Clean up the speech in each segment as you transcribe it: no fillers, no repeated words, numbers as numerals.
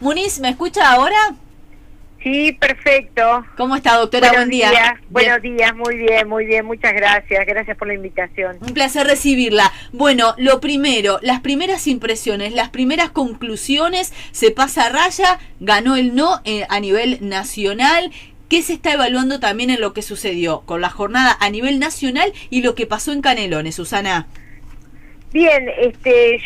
Muniz, ¿me escucha ahora? Sí, perfecto. ¿Cómo está, doctora? Buen día. Buenos días, muy bien, muchas gracias. Gracias por la invitación. Un placer recibirla. Bueno, lo primero, las primeras impresiones, las primeras conclusiones, se pasa a raya, ganó el no a nivel nacional. ¿Qué se está evaluando también en lo que sucedió con la jornada a nivel nacional y lo que pasó en Canelones, Susana? Bien,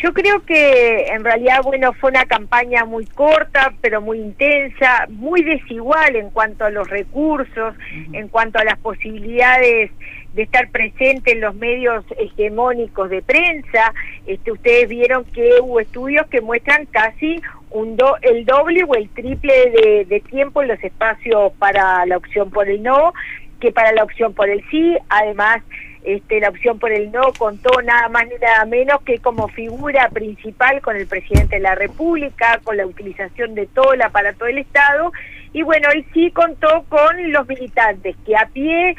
yo creo que en realidad, bueno, fue una campaña muy corta, pero muy intensa, muy desigual en cuanto a los recursos, en cuanto a las posibilidades de estar presente en los medios hegemónicos de prensa. Ustedes vieron que hubo estudios que muestran casi el doble o el triple de tiempo en los espacios para la opción por el no que para la opción por el sí. Además, la opción por el no contó nada más ni nada menos que como figura principal con el presidente de la República, con la utilización de todo el aparato del Estado, y bueno, él sí contó con los militantes que a pie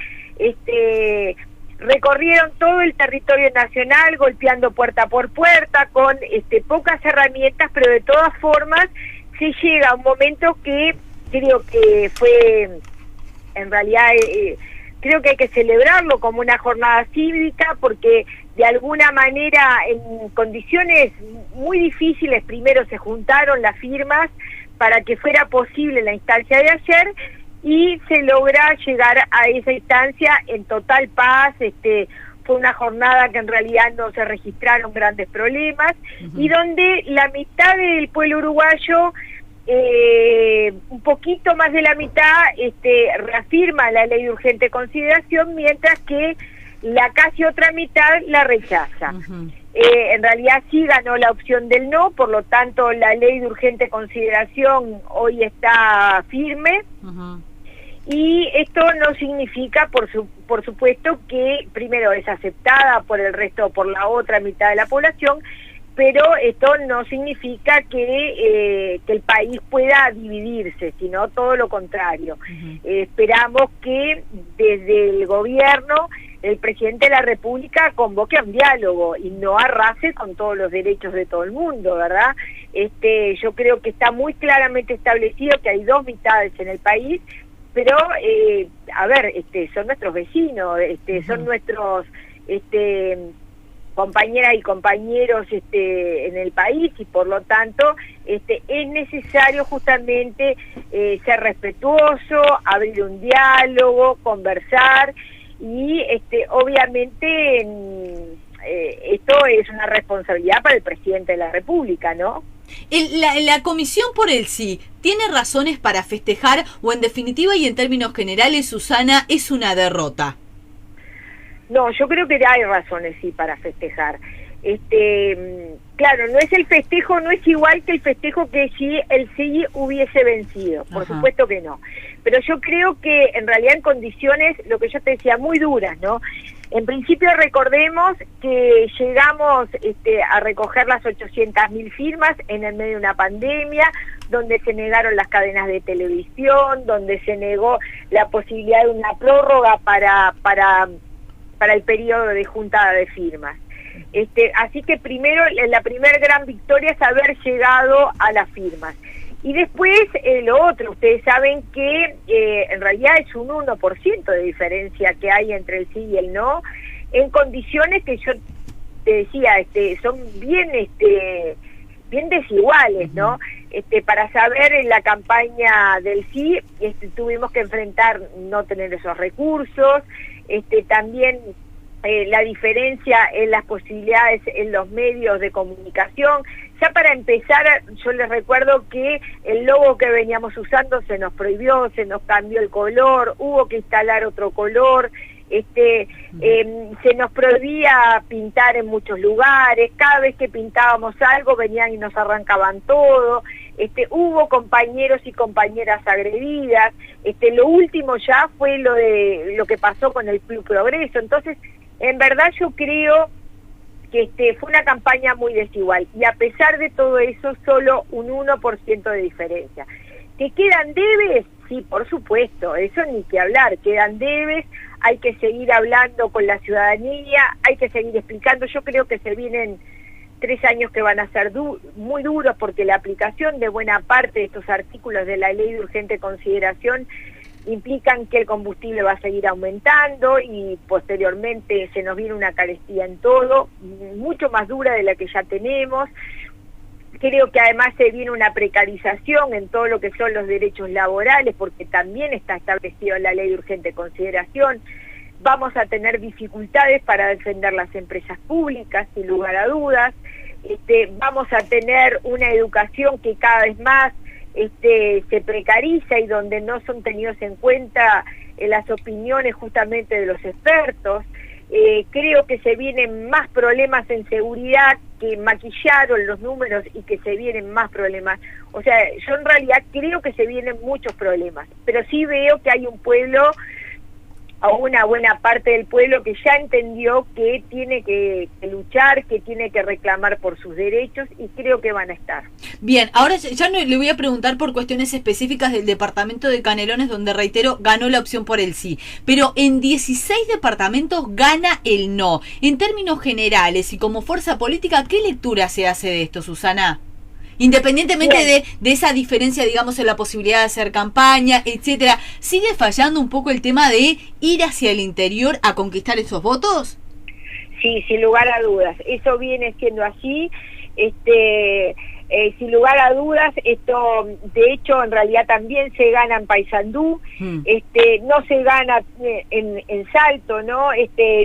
recorrieron todo el territorio nacional, golpeando puerta por puerta, con pocas herramientas, pero de todas formas se llega a un momento que creo que fue, en realidad, creo que hay que celebrarlo como una jornada cívica, porque de alguna manera en condiciones muy difíciles primero se juntaron las firmas para que fuera posible la instancia de ayer, y se logra llegar a esa instancia en total paz. Fue una jornada que en realidad no se registraron grandes problemas, y donde la mitad del pueblo uruguayo, un poquito más de la mitad, reafirma la ley de urgente consideración, mientras que la casi otra mitad la rechaza. En realidad sí ganó la opción del no, por lo tanto la ley de urgente consideración hoy está firme. Y esto no significa, por supuesto, que primero es aceptada por el resto, por la otra mitad de la población, pero esto no significa que el país pueda dividirse, sino todo lo contrario. Esperamos que desde el gobierno el presidente de la República convoque a un diálogo y no arrase con todos los derechos de todo el mundo, ¿verdad? Yo creo que está muy claramente establecido que hay dos mitades en el país, pero, a ver, son nuestros vecinos, son nuestros compañeras y compañeros en el país, y por lo tanto es necesario justamente ser respetuoso, abrir un diálogo, conversar, y obviamente esto es una responsabilidad para el presidente de la República, ¿no? La comisión por el sí, ¿tiene razones para festejar o en definitiva y en términos generales, Susana, es una derrota? No, yo creo que hay razones sí para festejar. Claro, no es el festejo, no es igual que el festejo que si el sí hubiese vencido, por supuesto que no. Pero yo creo que en realidad en condiciones, lo que yo te decía, muy duras, ¿no? En principio recordemos que llegamos a recoger las 800.000 firmas en el medio de una pandemia, donde se negaron las cadenas de televisión, donde se negó la posibilidad de una prórroga para el periodo de juntada de firmas. Así que primero, la primera gran victoria es haber llegado a las firmas. Y después lo otro, ustedes saben que en realidad es un 1% de diferencia que hay entre el sí y el no, en condiciones que yo te decía, son bien desiguales, ¿no? Para saber, en la campaña del sí tuvimos que enfrentar no tener esos recursos, también la diferencia en las posibilidades en los medios de comunicación. Ya para empezar, yo les recuerdo que el logo que veníamos usando se nos prohibió, se nos cambió el color, hubo que instalar otro color, se nos prohibía pintar en muchos lugares, cada vez que pintábamos algo venían y nos arrancaban todo, hubo compañeros y compañeras agredidas, lo último ya fue lo que pasó con el Club Progreso. Entonces, en verdad yo creo que fue una campaña muy desigual, y a pesar de todo eso, solo un 1% de diferencia. ¿Que quedan debes? Sí, por supuesto, eso ni que hablar, quedan debes, hay que seguir hablando con la ciudadanía, hay que seguir explicando. Yo creo que se vienen 3 años que van a ser muy duros, porque la aplicación de buena parte de estos artículos de la ley de urgente consideración implican que el combustible va a seguir aumentando y posteriormente se nos viene una carestía en todo, mucho más dura de la que ya tenemos. Creo que además se viene una precarización en todo lo que son los derechos laborales, porque también está establecido en la ley de urgente consideración. Vamos a tener dificultades para defender las empresas públicas, sin lugar a dudas. Vamos a tener una educación que cada vez más se precariza y donde no son tenidos en cuenta las opiniones justamente de los expertos. Creo que se vienen más problemas en seguridad, que maquillaron los números y que se vienen más problemas. O sea, yo en realidad creo que se vienen muchos problemas, pero sí veo que hay un pueblo, a una buena parte del pueblo, que ya entendió que tiene que luchar, que tiene que reclamar por sus derechos, y creo que van a estar. Bien, ahora ya no le voy a preguntar por cuestiones específicas del departamento de Canelones, donde, reitero, ganó la opción por el sí, pero en 16 departamentos gana el no. En términos generales y como fuerza política, ¿qué lectura se hace de esto, Susana? Independientemente de esa diferencia, digamos, en la posibilidad de hacer campaña, etcétera, ¿sigue fallando un poco el tema de ir hacia el interior a conquistar esos votos? Sí, sin lugar a dudas, eso viene siendo así. Sin lugar a dudas, esto de hecho en realidad también se gana en Paysandú, no se gana en Salto, ¿no?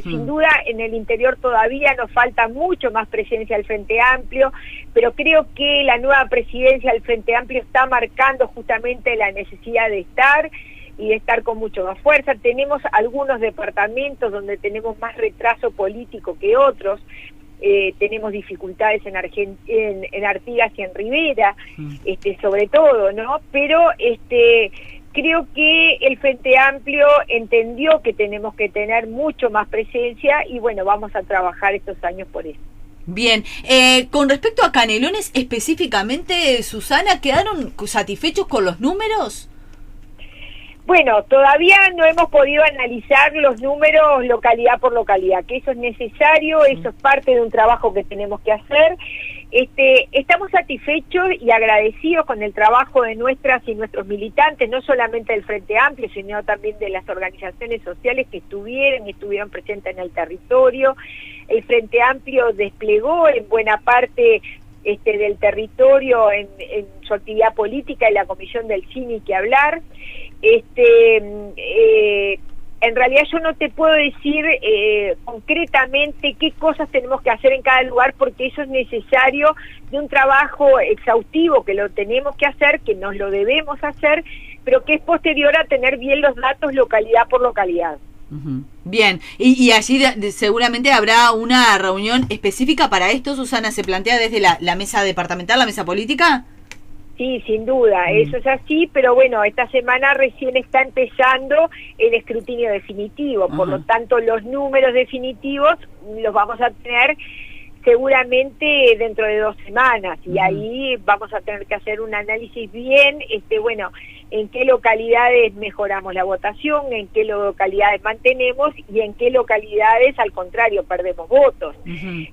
Sin duda en el interior todavía nos falta mucho más presencia del Frente Amplio, pero creo que la nueva presidencia del Frente Amplio está marcando justamente la necesidad de estar y de estar con mucho más fuerza. Tenemos algunos departamentos donde tenemos más retraso político que otros. Tenemos dificultades en Artigas y en Rivera, sobre todo, ¿no? Pero creo que el Frente Amplio entendió que tenemos que tener mucho más presencia y bueno, vamos a trabajar estos años por eso. Bien, con respecto a Canelones específicamente, Susana, ¿quedaron satisfechos con los números? Bueno, todavía no hemos podido analizar los números localidad por localidad, que eso es necesario, eso es parte de un trabajo que tenemos que hacer. Estamos satisfechos y agradecidos con el trabajo de nuestras y nuestros militantes, no solamente del Frente Amplio, sino también de las organizaciones sociales que estuvieron presentes en el territorio. El Frente Amplio desplegó en buena parte del territorio en su actividad política y la comisión del CINI que hablar. En realidad yo no te puedo decir concretamente qué cosas tenemos que hacer en cada lugar, porque eso es necesario de un trabajo exhaustivo que lo tenemos que hacer, que nos lo debemos hacer, pero que es posterior a tener bien los datos localidad por localidad. Bien, y allí seguramente habrá una reunión específica para esto, Susana, ¿se plantea desde la mesa departamental, la mesa política? Sí, sin duda, eso es así, pero bueno, esta semana recién está empezando el escrutinio definitivo, por lo tanto los números definitivos los vamos a tener seguramente dentro de 2 semanas, y ahí vamos a tener que hacer un análisis bien, bueno, en qué localidades mejoramos la votación, en qué localidades mantenemos y en qué localidades al contrario perdemos votos.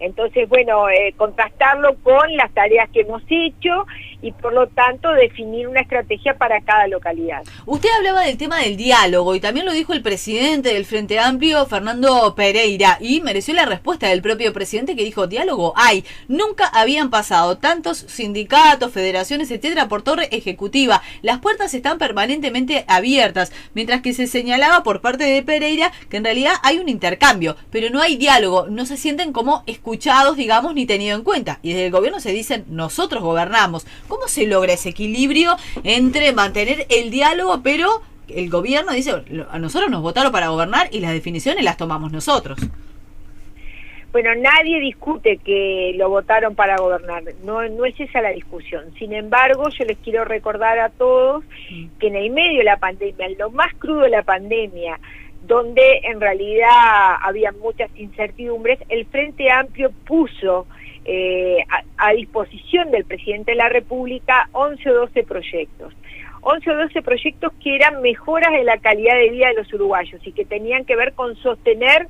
Entonces, bueno, contrastarlo con las tareas que hemos hecho y por lo tanto definir una estrategia para cada localidad. Usted hablaba del tema del diálogo y también lo dijo el presidente del Frente Amplio, Fernando Pereira, y mereció la respuesta del propio presidente, que dijo: diálogo hay. Nunca habían pasado tantos sindicatos, federaciones, etcétera, por torre ejecutiva. Las puertas están permanentemente abiertas, mientras que se señalaba por parte de Pereira que en realidad hay un intercambio, pero no hay diálogo, no se sienten como escuchados, digamos, ni tenido en cuenta. Y desde el gobierno se dicen: nosotros gobernamos. ¿Cómo se logra ese equilibrio entre mantener el diálogo, pero el gobierno dice: a nosotros nos votaron para gobernar y las definiciones las tomamos nosotros? Bueno, nadie discute que lo votaron para gobernar, no es esa la discusión. Sin embargo, yo les quiero recordar a todos que en el medio de la pandemia, en lo más crudo de la pandemia, donde en realidad había muchas incertidumbres, el Frente Amplio puso a disposición del presidente de la República 11 o 12 proyectos. 11 o 12 proyectos que eran mejoras de la calidad de vida de los uruguayos y que tenían que ver con sostener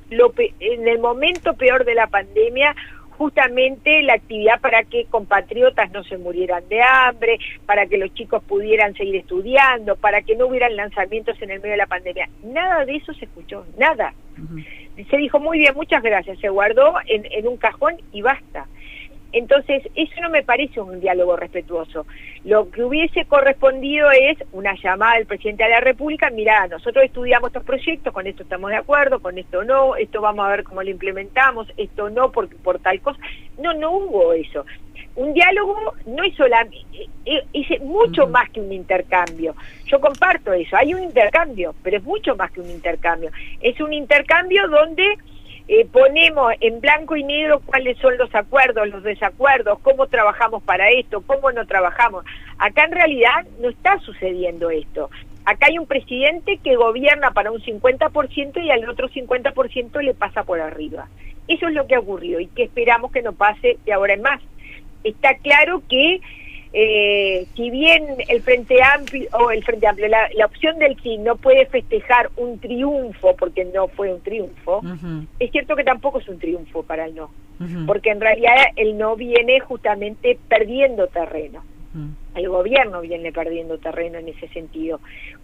en el momento peor de la pandemia justamente la actividad para que compatriotas no se murieran de hambre, para que los chicos pudieran seguir estudiando, para que no hubieran lanzamientos en el medio de la pandemia. Nada de eso se escuchó, nada. Se dijo muy bien, muchas gracias, se guardó en un cajón y basta. Entonces, eso no me parece un diálogo respetuoso. Lo que hubiese correspondido es una llamada del presidente de la República: mirá, nosotros estudiamos estos proyectos, con esto estamos de acuerdo, con esto no, esto vamos a ver cómo lo implementamos, esto no, porque por tal cosa. No hubo eso. Un diálogo no es solamente, es mucho más que un intercambio. Yo comparto eso, hay un intercambio, pero es mucho más que un intercambio. Es un intercambio donde ponemos en blanco y negro cuáles son los acuerdos, los desacuerdos, cómo trabajamos para esto, cómo no trabajamos. Acá en realidad no está sucediendo esto. Acá hay un presidente que gobierna para un 50% y al otro 50% le pasa por arriba. Eso es lo que ha ocurrido y que esperamos que no pase de ahora en más. Está claro que si bien el Frente Amplio, la opción del sí no puede festejar un triunfo, porque no fue un triunfo, es cierto que tampoco es un triunfo para el no, porque en realidad el no viene justamente perdiendo terreno. El gobierno viene perdiendo terreno en ese sentido.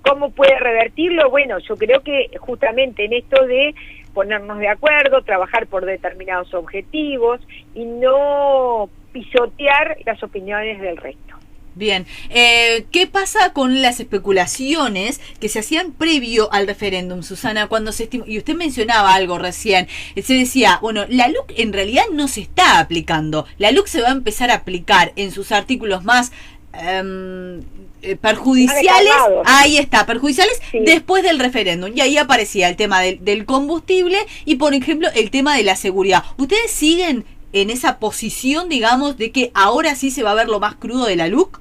¿Cómo puede revertirlo? Bueno, yo creo que justamente en esto de ponernos de acuerdo, trabajar por determinados objetivos y no pisotear las opiniones del resto. Bien, ¿qué pasa con las especulaciones que se hacían previo al referéndum, Susana? Cuando y usted mencionaba algo recién, se decía, bueno, la LUC en realidad no se está aplicando, la LUC se va a empezar a aplicar en sus artículos más perjudiciales, ahí está, perjudiciales, sí, después del referéndum, y ahí aparecía el tema del combustible y, por ejemplo, el tema de la seguridad. ¿Ustedes siguen en esa posición, digamos, de que ahora sí se va a ver lo más crudo de la LUC?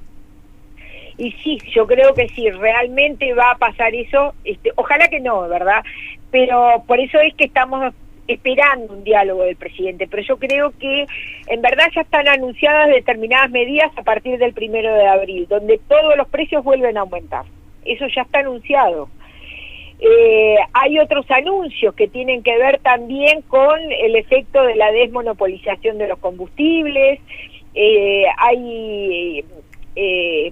Y sí, yo creo que sí, realmente va a pasar eso, ojalá que no, ¿verdad? Pero por eso es que estamos esperando un diálogo del presidente, pero yo creo que en verdad ya están anunciadas determinadas medidas a partir del 1 de abril, donde todos los precios vuelven a aumentar. Eso ya está anunciado. Hay otros anuncios que tienen que ver también con el efecto de la desmonopolización de los combustibles.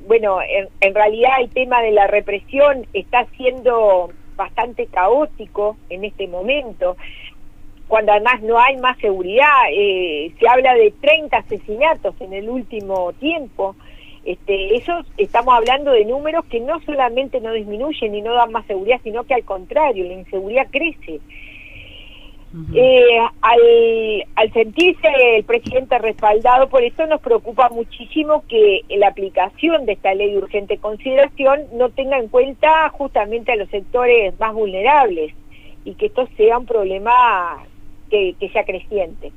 Bueno, en realidad el tema de la represión está siendo bastante caótico en este momento, cuando además no hay más seguridad. Se habla de 30 asesinatos en el último tiempo. Eso, estamos hablando de números que no solamente no disminuyen y no dan más seguridad, sino que al contrario, la inseguridad crece. Al sentirse el presidente respaldado por esto, nos preocupa muchísimo que la aplicación de esta ley de urgente consideración no tenga en cuenta justamente a los sectores más vulnerables y que esto sea un problema que sea creciente.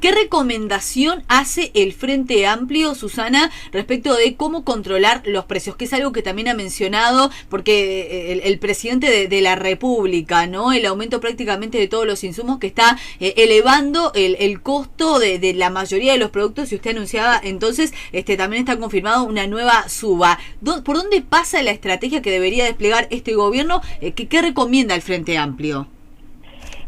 ¿Qué recomendación hace el Frente Amplio, Susana, respecto de cómo controlar los precios? Que es algo que también ha mencionado, porque el presidente de la República, ¿no? El aumento prácticamente de todos los insumos que está elevando el costo de la mayoría de los productos, y usted anunciaba entonces, también está confirmado una nueva suba. ¿Por dónde pasa la estrategia que debería desplegar este gobierno? ¿Qué recomienda el Frente Amplio?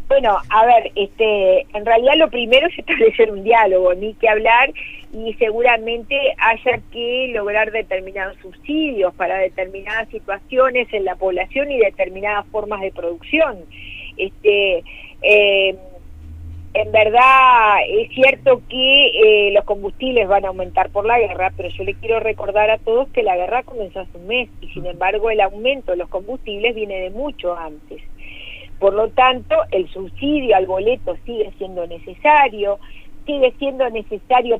Bueno, a ver, en realidad lo primero es establecer un diálogo, ni que hablar, y seguramente haya que lograr determinados subsidios para determinadas situaciones en la población y determinadas formas de producción. En verdad es cierto que los combustibles van a aumentar por la guerra, pero yo le quiero recordar a todos que la guerra comenzó hace un mes y sin embargo el aumento de los combustibles viene de mucho antes. Por lo tanto, el subsidio al boleto sigue siendo necesario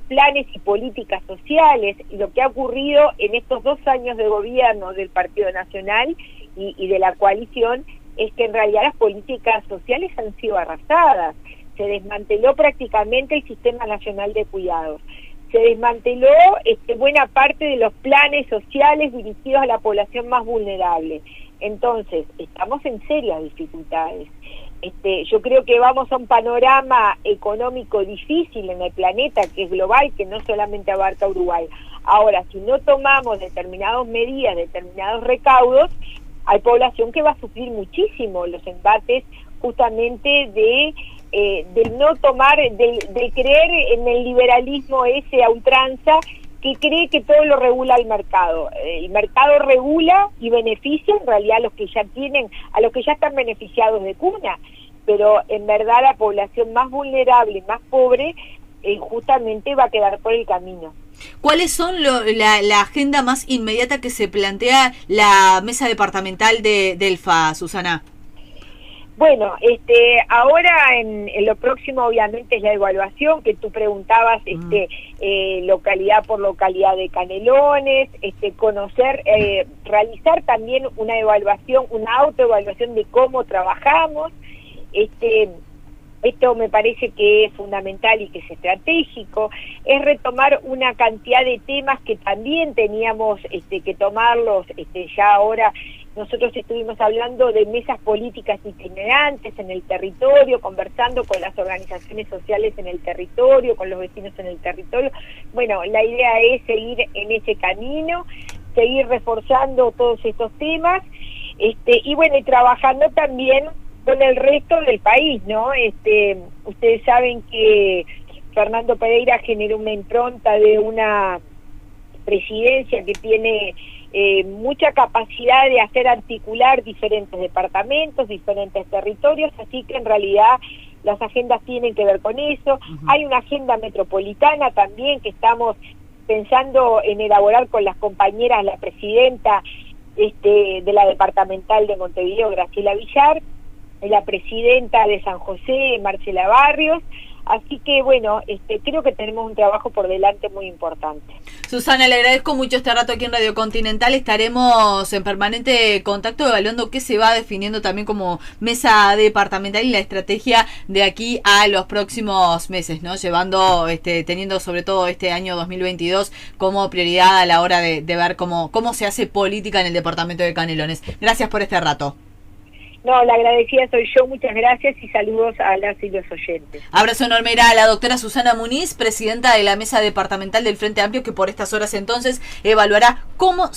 planes y políticas sociales, y lo que ha ocurrido en estos 2 años de gobierno del Partido Nacional y de la coalición es que en realidad las políticas sociales han sido arrasadas. Se desmanteló prácticamente el Sistema Nacional de Cuidados, se desmanteló buena parte de los planes sociales dirigidos a la población más vulnerable. Entonces, estamos en serias dificultades. Yo creo que vamos a un panorama económico difícil en el planeta, que es global, que no solamente abarca Uruguay. Ahora, si no tomamos determinadas medidas, determinados recaudos, hay población que va a sufrir muchísimo los embates justamente de del no tomar, del creer en el liberalismo ese a ultranza, que cree que todo lo regula el mercado. El mercado regula y beneficia en realidad a los que ya tienen, a los que ya están beneficiados de cuna, pero en verdad la población más vulnerable, más pobre, justamente va a quedar por el camino. ¿Cuáles son la agenda más inmediata que se plantea la mesa departamental del FA, Susana? Bueno, ahora en lo próximo obviamente es la evaluación que tú preguntabas, localidad por localidad de Canelones, conocer, realizar también una evaluación, una autoevaluación de cómo trabajamos. Esto me parece que es fundamental y que es estratégico, es retomar una cantidad de temas que también teníamos que tomarlos, ya ahora nosotros estuvimos hablando de mesas políticas itinerantes en el territorio, conversando con las organizaciones sociales en el territorio, con los vecinos en el territorio. Bueno, la idea es seguir en ese camino, seguir reforzando todos estos temas, y bueno, y trabajando también con el resto del país, ¿no? Ustedes saben que Fernando Pereira generó una impronta de una presidencia que tiene mucha capacidad de hacer articular diferentes departamentos, diferentes territorios, así que en realidad las agendas tienen que ver con eso. Hay una agenda metropolitana también que estamos pensando en elaborar con las compañeras, la presidenta de la departamental de Montevideo, Graciela Villar, la presidenta de San José, Marcela Barrios, así que bueno, creo que tenemos un trabajo por delante muy importante. Susana, le agradezco mucho este rato aquí en Radio Continental, estaremos en permanente contacto evaluando qué se va definiendo también como mesa departamental y la estrategia de aquí a los próximos meses, ¿no? Llevando, teniendo sobre todo este año 2022 como prioridad a la hora de ver cómo se hace política en el departamento de Canelones. Gracias por este rato. No, la agradecida soy yo, muchas gracias y saludos a las y los oyentes. Abrazo enorme a la doctora Susana Muniz, presidenta de la Mesa Departamental del Frente Amplio, que por estas horas entonces evaluará cómo